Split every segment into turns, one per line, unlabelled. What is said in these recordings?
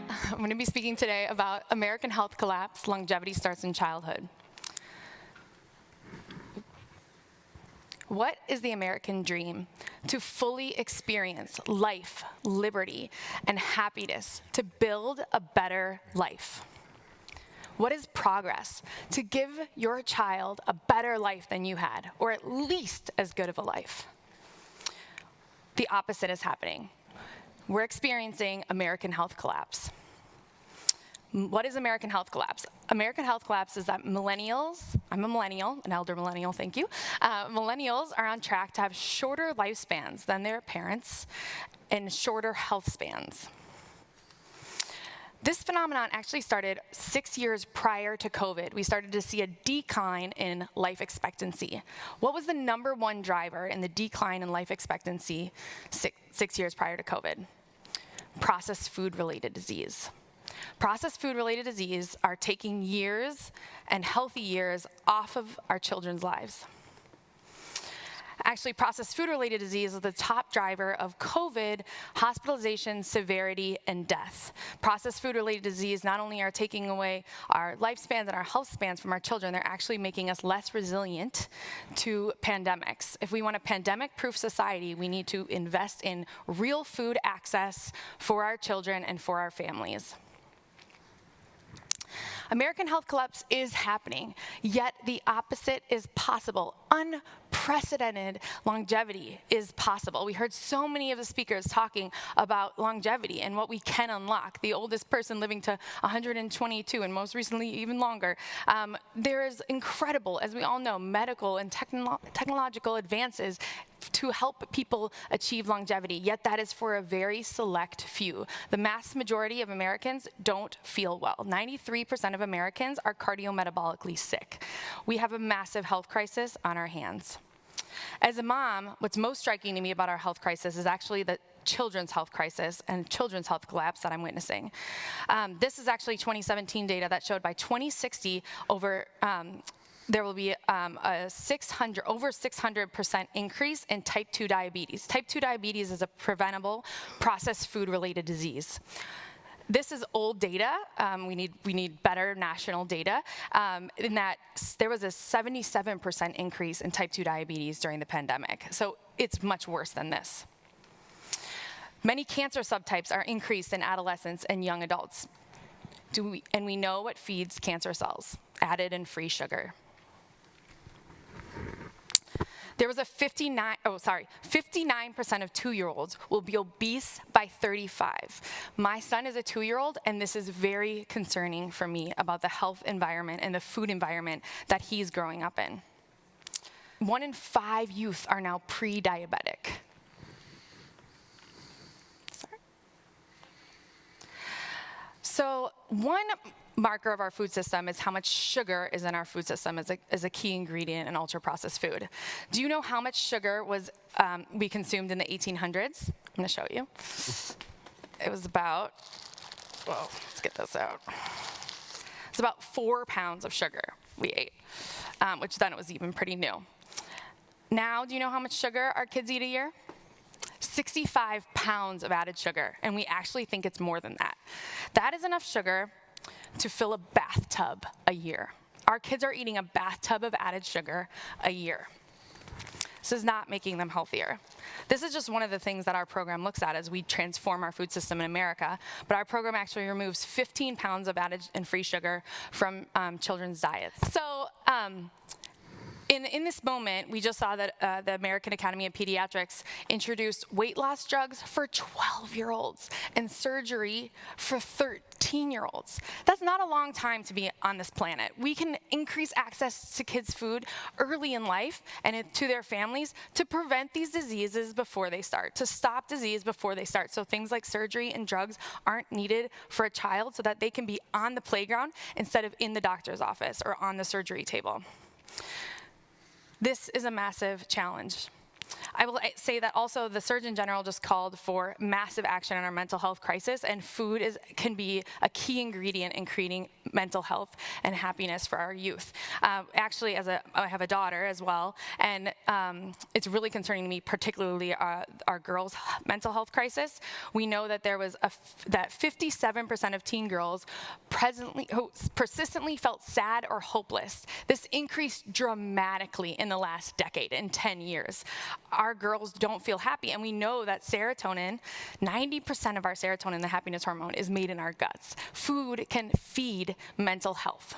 I'm going to be speaking today about American health collapse, longevity starts in childhood. What is the American dream? To fully experience life, liberty, and happiness, to build a better life. What is progress? To give your child a better life than you had, or at least as good of a life. The opposite is happening. We're experiencing American health collapse. What is American health collapse? American health collapse is that millennials, I'm a millennial, an elder millennial, thank you. Millennials are on track to have shorter lifespans than their parents and shorter health spans. This phenomenon actually started 6 years prior to COVID. We started to see a decline in life expectancy. What was the #1 driver in the decline in life expectancy six years prior to COVID? Processed food-related disease. Processed food-related disease are taking years and healthy years off of our children's lives. Actually, processed food-related disease is the top driver of COVID, hospitalization, severity, and death. Processed food-related disease not only are taking away our lifespans and our health spans from our children, they're actually making us less resilient to pandemics. If we want a pandemic-proof society, we need to invest in real food access for our children and for our families. American health collapse is happening, yet the opposite is possible. Unprecedented longevity is possible. We heard so many of the speakers talking about longevity and what we can unlock. The oldest person living to 122 and most recently even longer. There is incredible, as we all know, medical and technological advances to help people achieve longevity, yet that is for a very select few. The mass majority of Americans don't feel well. 93% of Americans are cardiometabolically sick. We have a massive health crisis on our hands. As a mom, what's most striking to me about our health crisis is actually the children's health crisis and children's health collapse that I'm witnessing. This is actually 2017 data that showed by 2060 there will be over 600% increase in type 2 diabetes. Type 2 diabetes is a preventable processed food-related disease. This is old data. We need better national data. In that there was a 77% increase in type 2 diabetes during the pandemic. So it's much worse than this. Many cancer subtypes are increased in adolescents and young adults. And we know what feeds cancer cells: added and free sugar. There was a 59% of 2-year-olds will be obese by 35. My son is a 2-year-old, and this is very concerning for me about the health environment and the food environment that he's growing up in. 1 in 5 youth are now pre-diabetic. So one marker of our food system is how much sugar is in our food system as a key ingredient in ultra-processed food. Do you know how much sugar we consumed in the 1800s? I'm going to show you. It was about, let's get this out. It's about 4 pounds of sugar we ate, which then it was even pretty new. Now, do you know how much sugar our kids eat a year? 65 pounds of added sugar, and we actually think it's more than that. That is enough sugar to fill a bathtub a year. Our kids are eating a bathtub of added sugar a year. This is not making them healthier. This is just one of the things that our program looks at as we transform our food system in America, but our program actually removes 15 pounds of added and free sugar from children's diets. So in this moment, we just saw that the American Academy of Pediatrics introduced weight loss drugs for 12-year-olds and surgery for 13-year-olds. That's not a long time to be on this planet. We can increase access to kids' food early in life and to their families to prevent these diseases before they start, to stop disease before they start. So things like surgery and drugs aren't needed for a child so that they can be on the playground instead of in the doctor's office or on the surgery table. This is a massive challenge. I will say that also the Surgeon General just called for massive action on our mental health crisis, and food can be a key ingredient in creating mental health and happiness for our youth. Actually, I have a daughter as well, and it's really concerning to me, particularly our girls' mental health crisis. We know that that 57% of teen girls who persistently felt sad or hopeless. This increased dramatically in the last decade, in 10 years. Our girls don't feel happy, and we know that serotonin, 90% of our serotonin, the happiness hormone, is made in our guts. Food can feed mental health.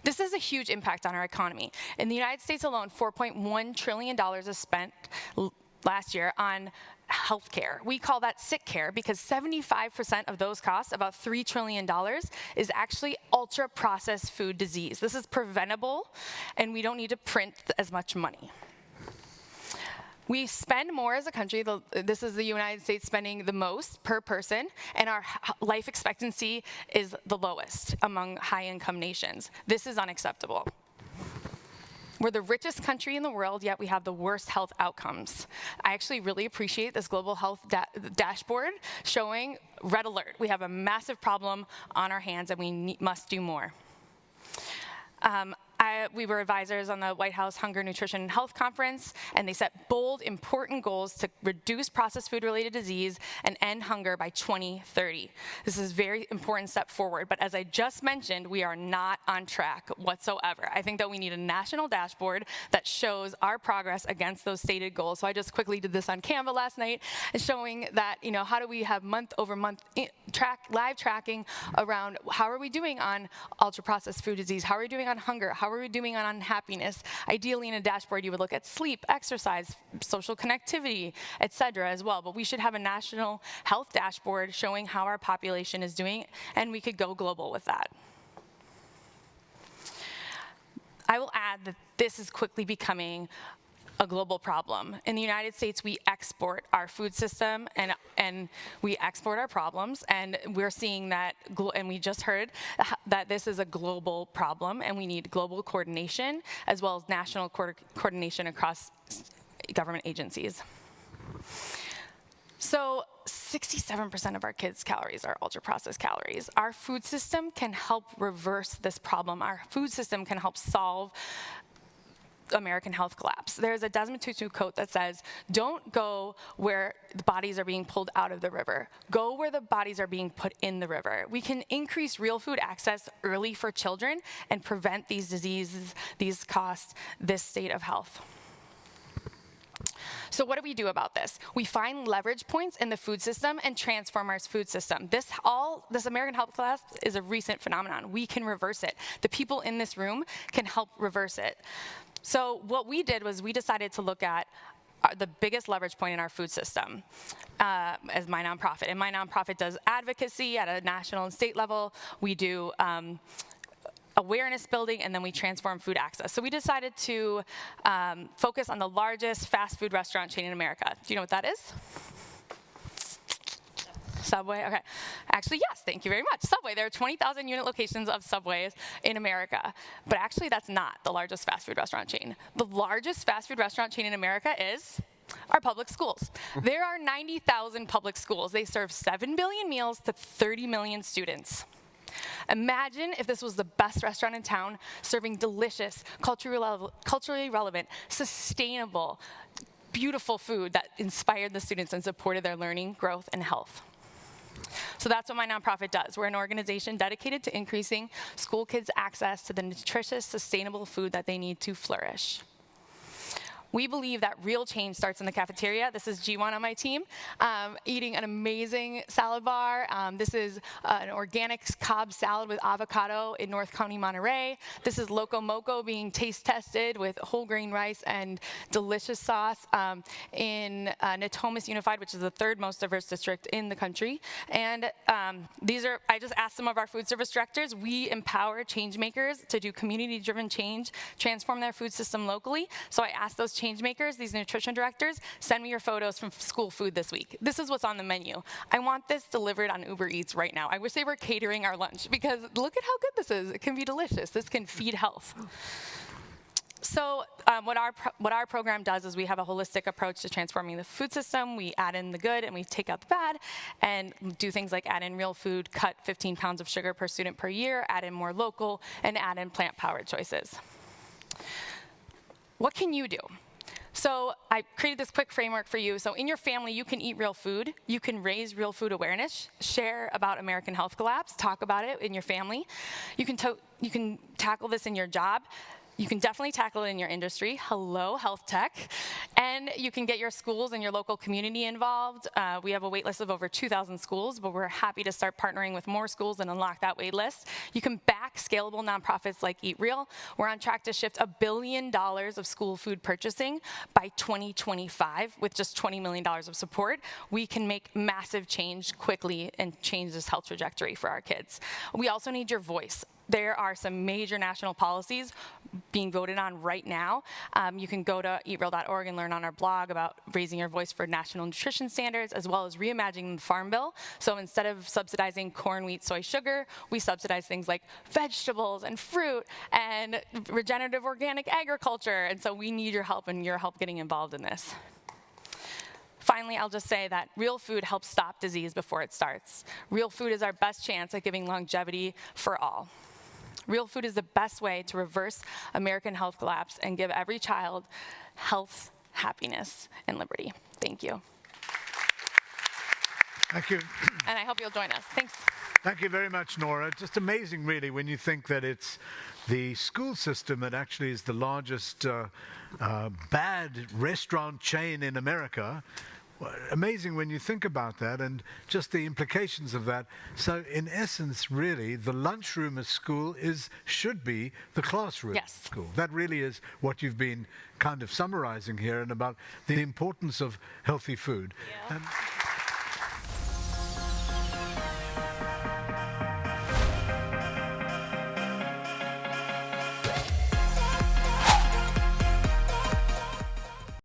This has a huge impact on our economy. In the United States alone, $4.1 trillion is spent last year on healthcare. We call that sick care because 75% of those costs, about $3 trillion, is actually ultra-processed food disease. This is preventable, and we don't need to print as much money. We spend more as a country. This is the United States spending the most per person, and our life expectancy is the lowest among high-income nations. This is unacceptable. We're the richest country in the world, yet we have the worst health outcomes. I actually really appreciate this global health dashboard showing red alert. We have a massive problem on our hands, and we must do more. We were advisors on the White House Hunger, Nutrition, and Health Conference, and they set bold, important goals to reduce processed food-related disease and end hunger by 2030. This is a very important step forward, but as I just mentioned, we are not on track whatsoever. I think that we need a national dashboard that shows our progress against those stated goals. So I just quickly did this on Canva last night, showing that, how do we have month-over-month live tracking around how are we doing on ultra-processed food disease, how are we doing on hunger, how are we doing on unhappiness. Ideally, in a dashboard, you would look at sleep, exercise, social connectivity, et cetera, as well. But we should have a national health dashboard showing how our population is doing, and we could go global with that. I will add that this is quickly becoming a global problem. In the United States, we export our food system and we export our problems, and we're seeing that, and we just heard that this is a global problem, and we need global coordination as well as national coordination across government agencies. So 67% of our kids' calories are ultra-processed calories. Our food system can help reverse this problem. Our food system can help solve American health collapse. There's a Desmond Tutu quote that says, "Don't go where the bodies are being pulled out of the river. Go where the bodies are being put in the river." We can increase real food access early for children and prevent these diseases, these costs, this state of health. So what do we do about this? We find leverage points in the food system and transform our food system. This American health collapse is a recent phenomenon. We can reverse it. The people in this room can help reverse it. So what we did was we decided to look at the biggest leverage point in our food system as my nonprofit. And my nonprofit does advocacy at a national and state level. We do awareness building, and then we transform food access. So we decided to focus on the largest fast food restaurant chain in America. Do you know what that is? Subway, okay. Actually, yes, thank you very much. Subway, there are 20,000 unit locations of Subways in America. But actually, that's not the largest fast food restaurant chain. The largest fast food restaurant chain in America is our public schools. There are 90,000 public schools. They serve 7 billion meals to 30 million students. Imagine if this was the best restaurant in town, serving delicious, culturally relevant, sustainable, beautiful food that inspired the students and supported their learning, growth, and health. So that's what my nonprofit does. We're an organization dedicated to increasing school kids' access to the nutritious, sustainable food that they need to flourish. We believe that real change starts in the cafeteria. This is G1 on my team, eating an amazing salad bar. This is an organic Cobb salad with avocado in North County, Monterey. This is Loco Moco being taste tested with whole grain rice and delicious sauce in Natomas Unified, which is the third most diverse district in the country. And I just asked some of our food service directors. We empower change makers to do community-driven change, transform their food system locally. So I asked those change makers, these nutrition directors, send me your photos from school food this week. This is what's on the menu. I want this delivered on Uber Eats right now. I wish they were catering our lunch because look at how good this is. It can be delicious. This can feed health. So what our program does is we have a holistic approach to transforming the food system. We add in the good and we take out the bad, and do things like add in real food, cut 15 pounds of sugar per student per year, add in more local, and add in plant-powered choices. What can you do? So I created this quick framework for you. So in your family, you can eat real food. You can raise real food awareness, share about American health collapse, talk about it in your family. You can tackle this in your job. You can definitely tackle it in your industry. Hello, health tech. And you can get your schools and your local community involved. We have a wait list of over 2,000 schools, but we're happy to start partnering with more schools and unlock that wait list. You can back scalable nonprofits like Eat Real. We're on track to shift $1 billion of school food purchasing by 2025 with just $20 million of support. We can make massive change quickly and change this health trajectory for our kids. We also need your voice. There are some major national policies being voted on right now. You can go to eatreal.org and learn on our blog about raising your voice for national nutrition standards, as well as reimagining the Farm Bill. So instead of subsidizing corn, wheat, soy, sugar, we subsidize things like vegetables and fruit and regenerative organic agriculture. And so we need your help and your help getting involved in this. Finally, I'll just say that real food helps stop disease before it starts. Real food is our best chance at giving longevity for all. Real food is the best way to reverse American health collapse and give every child health, happiness, and liberty. Thank you.
Thank you.
And I hope you'll join us. Thanks.
Thank you very much, Nora. Just amazing, really, when you think that it's the school system that actually is the largest bad restaurant chain in America. Amazing when you think about that and just the implications of that. So in essence, really, the lunchroom at school should be the classroom at school. That really is what you've been kind of summarizing here, and about the importance of healthy food.
Yeah.